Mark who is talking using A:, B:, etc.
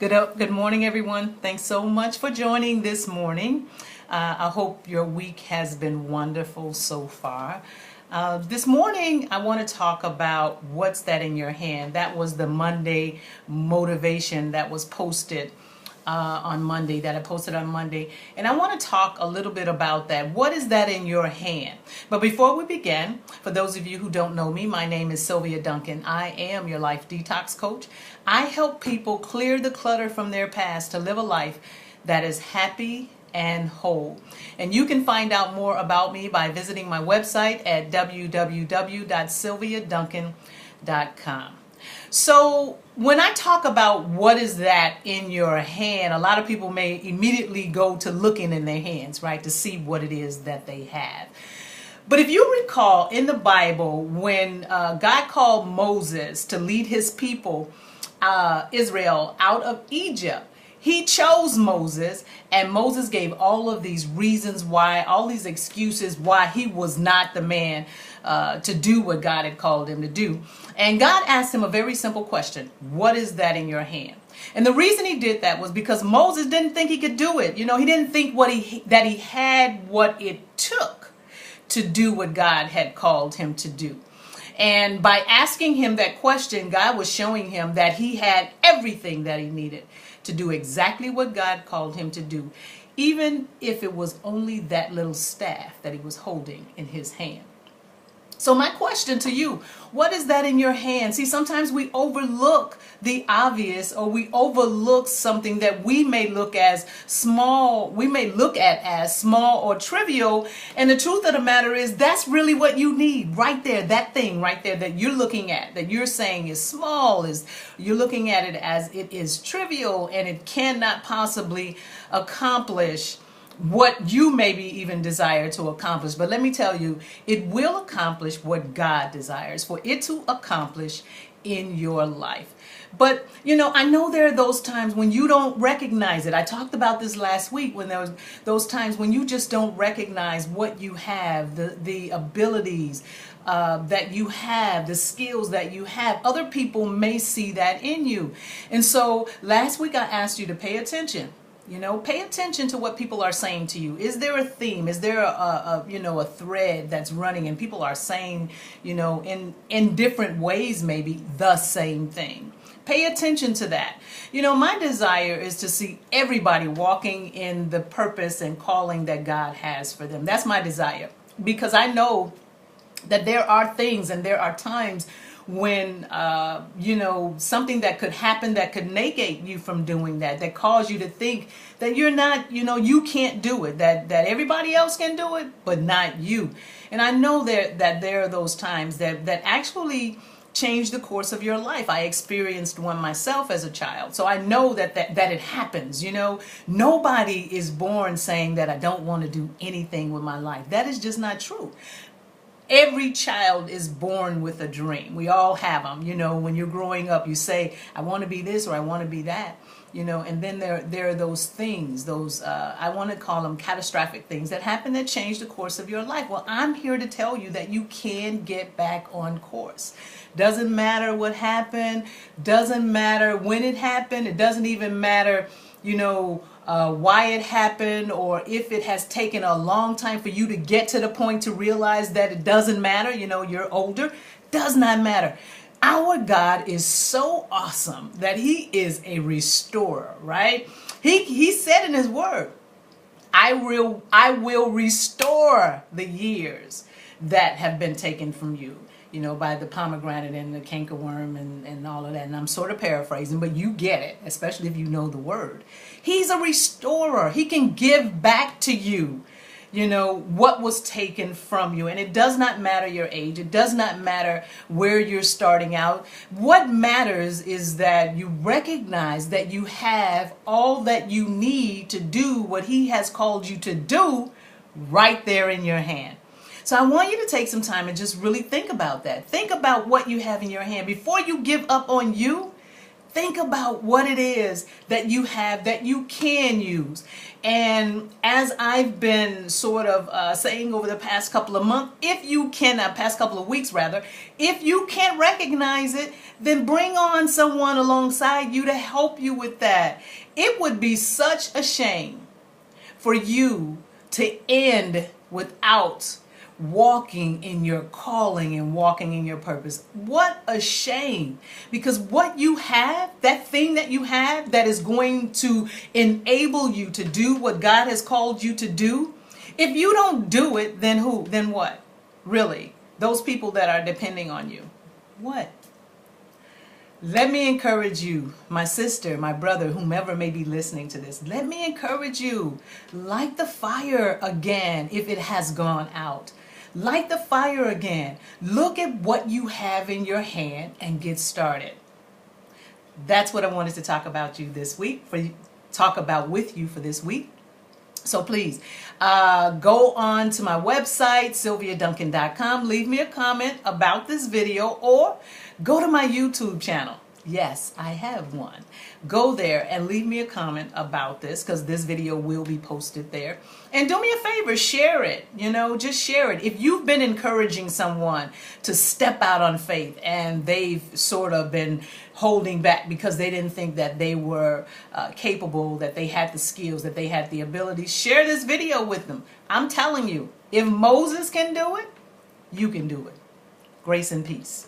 A: Good morning, everyone. Thanks so much for joining this morning. I hope your week has been wonderful so far. This morning, I want to talk about what's that in your hand. That was the Monday motivation that was posted on Monday, that I posted on Monday. And I want to talk a little bit about that. What is that in your hand? But before we begin, for those of you who don't know me, my name is Sylvia Duncan. I am your life detox coach. I help people clear the clutter from their past to live a life that is happy and whole. And you can find out more about me by visiting my website at www.sylviaduncan.com. So when I talk about what is that in your hand, a lot of people may immediately go to looking in their hands, right, to see what it is that they have. But if you recall in the Bible, when God called Moses to lead his people, Israel, out of Egypt, he chose Moses, and Moses gave all of these reasons why, all these excuses why he was not the man to do what God had called him to do. And God asked him a very simple question: what is that in your hand? And the reason he did that was because Moses didn't think he could do it. You know, he didn't think that he had what it took to do what God had called him to do. And by asking him that question, God was showing him that he had everything that he needed to do exactly what God called him to do, even if it was only that little staff that he was holding in his hand. So my question to you, what is that in your hand? See, sometimes we overlook the obvious, or we overlook something that we may look as small, as small or trivial. And the truth of the matter is that's really what you need right there. That thing right there that you're looking at, that you're saying is small, is you're looking at it as it is trivial and it cannot possibly accomplish what you maybe even desire to accomplish. But let me tell you, it will accomplish what God desires for it to accomplish in your life. But, you know, I know there are those times when you don't recognize it. I talked about this last week, when there was those times when you just don't recognize what you have, the abilities that you have, the skills that you have. Other people may see that in you. And so last week I asked you to pay attention. You know, pay attention to what people are saying to you. Is there a theme? Is there a thread that's running and people are saying, you know, in different ways, maybe the same thing? Pay attention to that. You know, my desire is to see everybody walking in the purpose and calling that God has for them. That's my desire, because I know that there are things and there are times when something that could happen that could negate you from doing that cause you to think that you're not, you can't do it, that everybody else can do it but not you. And I know that there are those times that actually change the course of your life. I experienced one myself as a child, so I know that it happens. You know, nobody is born saying that I don't want to do anything with my life. That is just not true. Every child is born with a dream. We all have them. You know, when you're growing up, you say, I want to be this or I want to be that. You know, and then there are those things, I want to call them catastrophic things that happen that change the course of your life. Well, I'm here to tell you that you can get back on course. Doesn't matter what happened. Doesn't matter when it happened. It doesn't even matter, why it happened, or if it has taken a long time for you to get to the point to realize that it doesn't matter. You know, you're older. Does not matter. Our God is so awesome that he is a restorer, right? He said in his word, I will restore the years that have been taken from you, by the pomegranate and the cankerworm and all of that. And I'm sort of paraphrasing, but you get it, especially if you know the word. He's a restorer. He can give back to you, what was taken from you. And it does not matter your age. It does not matter where you're starting out. What matters is that you recognize that you have all that you need to do what he has called you to do right there in your hand. So I want you to take some time and just really think about that. Think about what you have in your hand. Before you give up on you, Think about what it is that you have that you can use. And as I've been sort of saying over the past couple of months, past couple of weeks rather, if you can't recognize it, then bring on someone alongside you to help you with that. It would be such a shame for you to end without walking in your calling and walking in your purpose. What a shame. Because what you have, that thing that you have that is going to enable you to do what God has called you to do, if you don't do it, then who? Then what? Really? Those people that are depending on you. What? Let me encourage you, my sister, my brother, whomever may be listening to this. Let me encourage you. Light the fire again if it has gone out. Light the fire again. Look at what you have in your hand and get started. That's what I wanted to talk about with you for this week. So please go on to my website, sylviaduncan.com. Leave me a comment about this video or go to my YouTube channel. Yes, I have one. Go there and leave me a comment about this because this video will be posted there. And do me a favor, share it. Just share it. If you've been encouraging someone to step out on faith and they've sort of been holding back because they didn't think that they were capable, that they had the skills, that they had the ability, share this video with them. I'm telling you, if Moses can do it, you can do it. Grace and peace.